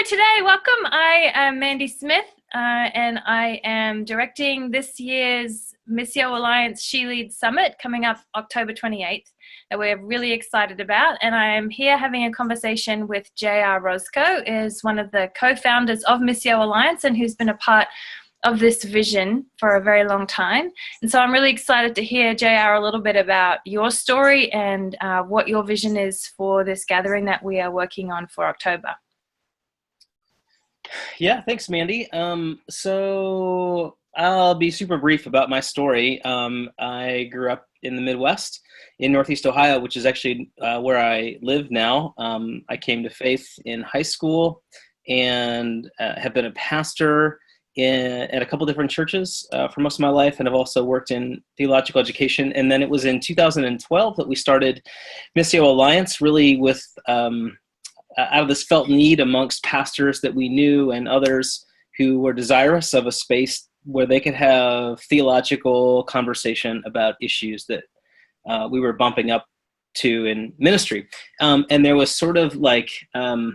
Today, welcome. I am Mandy Smith, and I am directing this year's Missio Alliance SheLeads Summit coming up October 28th that we're really excited about. And I am here having a conversation with JR Rozko, who is one of the co-founders of Missio Alliance and who's been a part of this vision for a very long time. And so I'm really excited to hear, JR, a little bit about your story and what your vision is for this gathering that we are working on for October. Yeah, thanks, Mandy. So I'll be super brief about my story. I grew up in the Midwest in Northeast Ohio, which is actually where I live now. I came to faith in high school and have been a pastor at a couple different churches for most of my life, and I've also worked in theological education. And then it was in 2012 that we started Missio Alliance, really with out of this felt need amongst pastors that we knew and others who were desirous of a space where they could have theological conversation about issues that we were bumping up to in ministry. And there was sort of like, a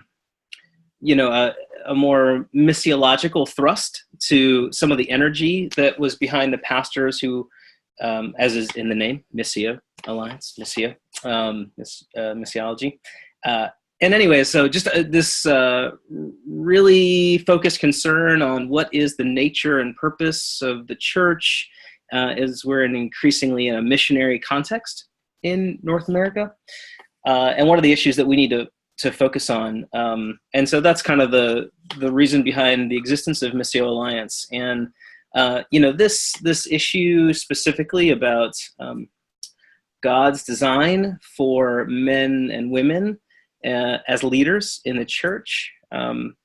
more missiological thrust to some of the energy that was behind the pastors who, as is in the name, Missio Alliance, Missio, missiology. And anyway, so just this really focused concern on what is the nature and purpose of the church as we're increasingly in a missionary context in North America. And what are the issues that we need to focus on? And so that's kind of the reason behind the existence of Missio Alliance. And, this issue specifically about God's design for men and women as leaders in the church, and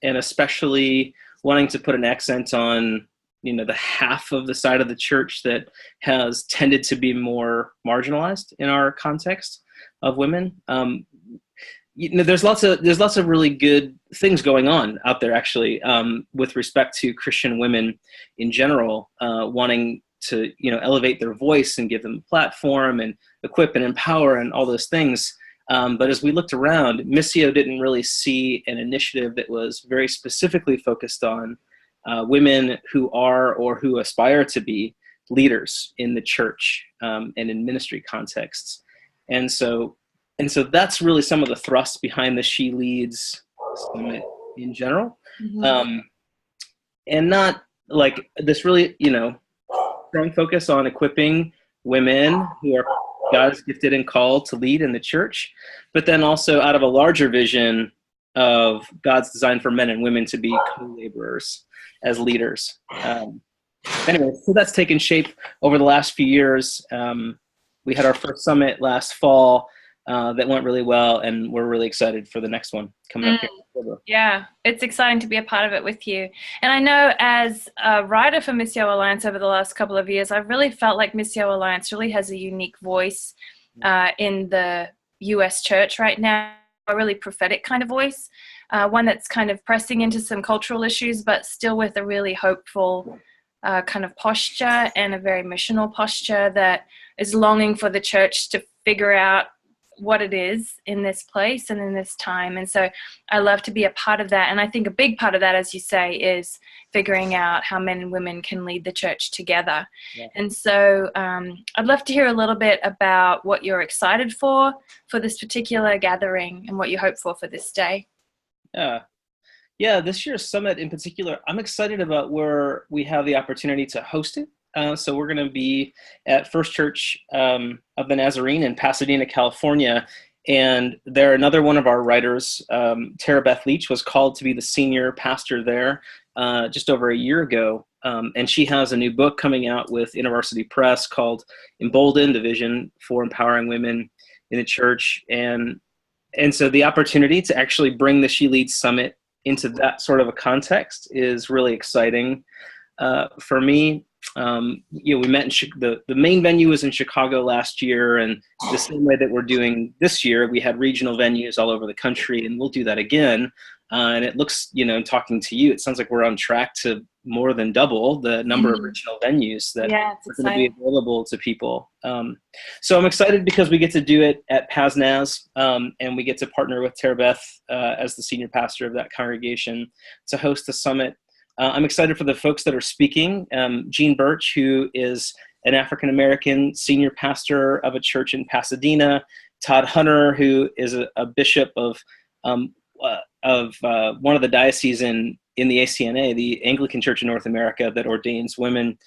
especially wanting to put an accent on, the half of the side of the church that has tended to be more marginalized in our context of women. There's lots of really good things going on out there, actually, with respect to Christian women in general, wanting to, elevate their voice and give them a platform and equip and empower and all those things. But as we looked around, Missio didn't really see an initiative that was very specifically focused on women who are or who aspire to be leaders in the church and in ministry contexts. And so that's really some of the thrust behind the SheLeads Summit in general. Mm-hmm. And not like this really, strong focus on equipping women who are God's gifted and called to lead in the church, but then also out of a larger vision of God's design for men and women to be co-laborers as leaders. Anyway, so that's taken shape over the last few years. We had our first summit last fall that went really well, and we're really excited for the next one coming up here. Yeah, it's exciting to be a part of it with you. And I know as a writer for Missio Alliance over the last couple of years, I've really felt like Missio Alliance really has a unique voice in the US church right now, a really prophetic kind of voice, one that's kind of pressing into some cultural issues, but still with a really hopeful kind of posture and a very missional posture that is longing for the church to figure out what it is in this place and in this time. And so I love to be a part of that. And I think a big part of that, as you say, is figuring out how men and women can lead the church together. Yeah. And so I'd love to hear a little bit about what you're excited for this particular gathering and what you hope for this day. Yeah, this year's summit in particular, I'm excited about where we have the opportunity to host it. So we're going to be at First Church of the Nazarene in Pasadena, California. And there, another one of our writers, Tara Beth Leach, was called to be the senior pastor there just over a year ago. And she has a new book coming out with InterVarsity Press called Emboldened, a Vision for Empowering Women in the Church. And so the opportunity to actually bring the SheLeads Summit into that sort of a context is really exciting for me. We met the main venue was in Chicago last year, and the same way that we're doing this year, we had regional venues all over the country, and we'll do that again. And it looks, talking to you, it sounds like we're on track to more than double the number of regional venues that it's are going to be exciting. available to people. So I'm excited because we get to do it at PASNAS, and we get to partner with Tara Beth as the senior pastor of that congregation to host a summit. I'm excited for the folks that are speaking. Jean Birch, who is an African-American senior pastor of a church in Pasadena. Todd Hunter, who is a bishop of one of the dioceses in the ACNA, the Anglican Church in North America that ordains women.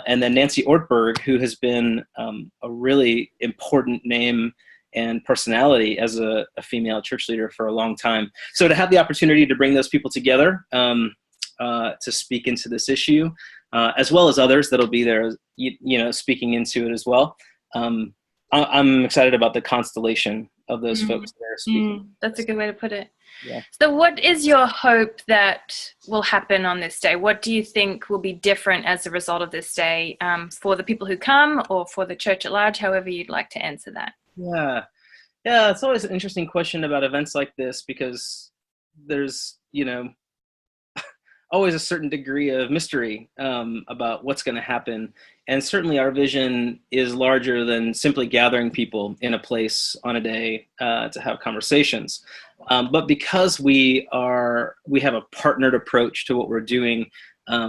And then Nancy Ortberg, who has been a really important name and personality as a female church leader for a long time. So to have the opportunity to bring those people together to speak into this issue, as well as others that'll be there, speaking into it as well. I'm excited about the constellation of those folks that are speaking. That's a good way to put it. Yeah. So what is your hope that will happen on this day? What do you think will be different as a result of this day for the people who come or for the church at large, however you'd like to answer that? Yeah, it's always an interesting question about events like this because there's, always a certain degree of mystery about what's going to happen. And certainly our vision is larger than simply gathering people in a place on a day to have conversations. But because we have a partnered approach to what we're doing,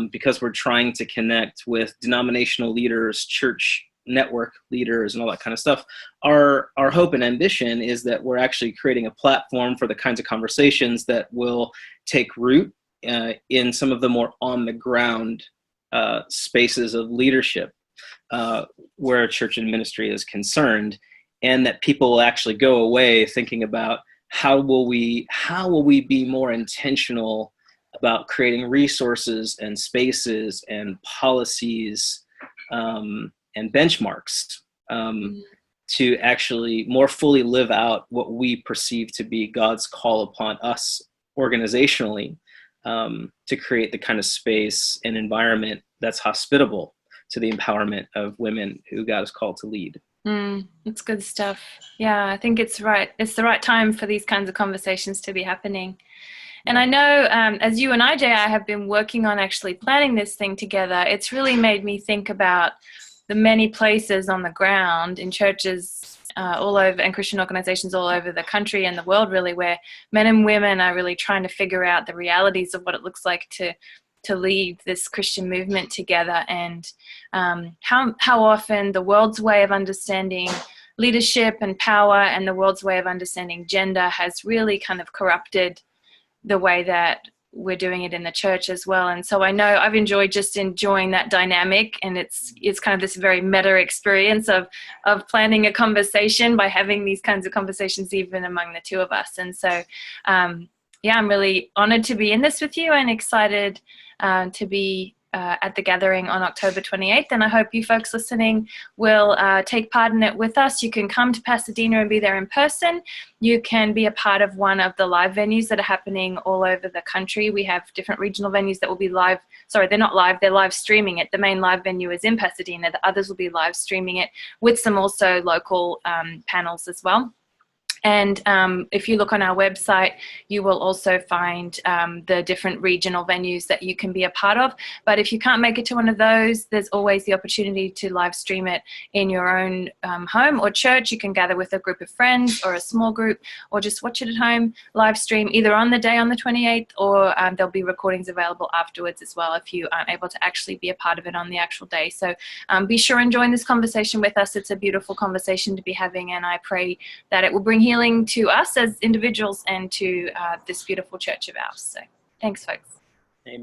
because we're trying to connect with denominational leaders, church network leaders, and all that kind of stuff, our hope and ambition is that we're actually creating a platform for the kinds of conversations that will take root in some of the more on-the-ground spaces of leadership where church and ministry is concerned, and that people will actually go away thinking about how will we be more intentional about creating resources and spaces and policies and benchmarks to actually more fully live out what we perceive to be God's call upon us organizationally, to create the kind of space and environment that's hospitable to the empowerment of women who God has called to lead. That's good stuff. Yeah, I think it's right. It's the right time for these kinds of conversations to be happening. And I know as you and I, J.I., have been working on actually planning this thing together, it's really made me think about the many places on the ground in churches all over, and Christian organizations all over the country and the world, really, where men and women are really trying to figure out the realities of what it looks like to lead this Christian movement together, and how often the world's way of understanding leadership and power and the world's way of understanding gender has really kind of corrupted the way that we're doing it in the church as well. And so I know I've enjoying that dynamic, and it's kind of this very meta experience of planning a conversation by having these kinds of conversations even among the two of us. And so I'm really honored to be in this with you and excited to be at the gathering on October 28th. And I hope you folks listening will take part in it with us. You can come to Pasadena and be there in person. You can be a part of one of the live venues that are happening all over the country. We have different regional venues that will be live. Sorry, they're not live, they're live streaming it. The main live venue is in Pasadena. The others will be live streaming it with some also local panels as well. And if you look on our website, you will also find the different regional venues that you can be a part of. But if you can't make it to one of those, there's always the opportunity to live stream it in your own home or church. You can gather with a group of friends or a small group, or just watch it at home, live stream either on the day on the 28th, or there'll be recordings available afterwards as well if you aren't able to actually be a part of it on the actual day. So be sure and join this conversation with us. It's a beautiful conversation to be having, and I pray that it will bring healing to us as individuals and to this beautiful church of ours. So thanks, folks. Amen.